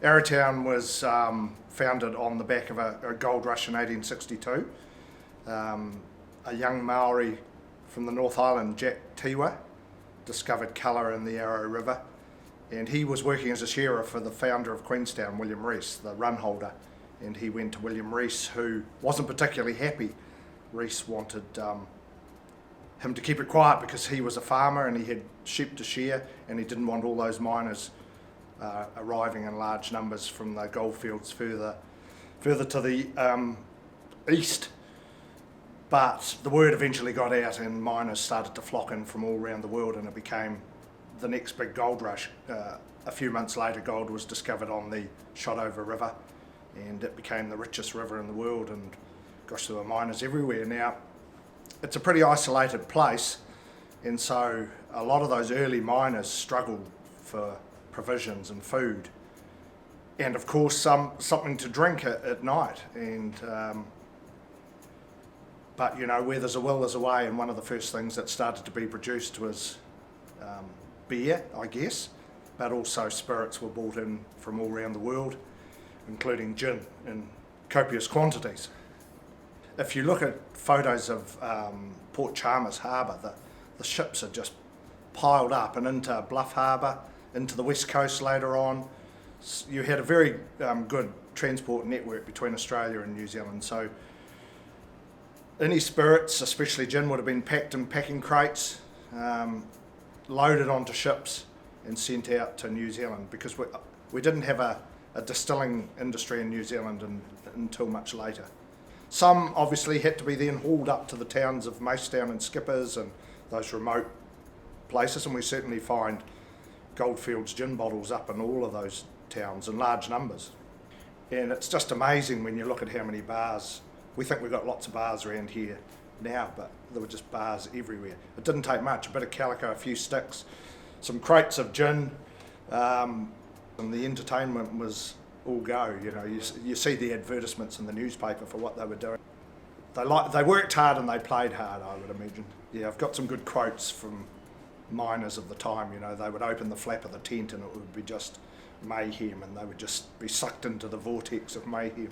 Arrowtown was founded on the back of a gold rush in 1862. A young Maori from the North Island, Jack Tiwa, discovered colour in the Arrow River, and he was working as a shearer for the founder of Queenstown, William Rees, the run holder, and he went to William Rees, who wasn't particularly happy. Rees wanted him to keep it quiet because he was a farmer and he had sheep to shear, and he didn't want all those miners arriving in large numbers from the goldfields further to the east. But the word eventually got out and miners started to flock in from all around the world, and it became the next big gold rush. A few months later, gold was discovered on the Shotover River, and it became the richest river in the world, and gosh, there were miners everywhere. Now, it's a pretty isolated place, and so a lot of those early miners struggled for provisions and food, and of course something to drink at night. And but you know, where there's a will there's a way, and one of the first things that started to be produced was beer, I guess, but also spirits were brought in from all around the world, including gin in copious quantities. If you look at photos of Port Chalmers Harbour, the ships are just piled up and into Bluff Harbour, into the west coast later on. You had a very good transport network between Australia and New Zealand, so any spirits, especially gin, would have been packed in packing crates, loaded onto ships and sent out to New Zealand, because we didn't have a distilling industry in New Zealand until much later. Some obviously had to be then hauled up to the towns of Macetown and Skippers and those remote places, and we certainly find Goldfields gin bottles up in all of those towns in large numbers. And it's just amazing when you look at how many bars. We think we've got lots of bars around here now, but there were just bars everywhere. It didn't take much, a bit of calico, a few sticks, some crates of gin, and the entertainment was all go. You know, you see the advertisements in the newspaper for what they were doing. They worked hard and they played hard, I would imagine. Yeah, I've got some good quotes from miners of the time. You know, they would open the flap of the tent and it would be just mayhem, and they would just be sucked into the vortex of mayhem.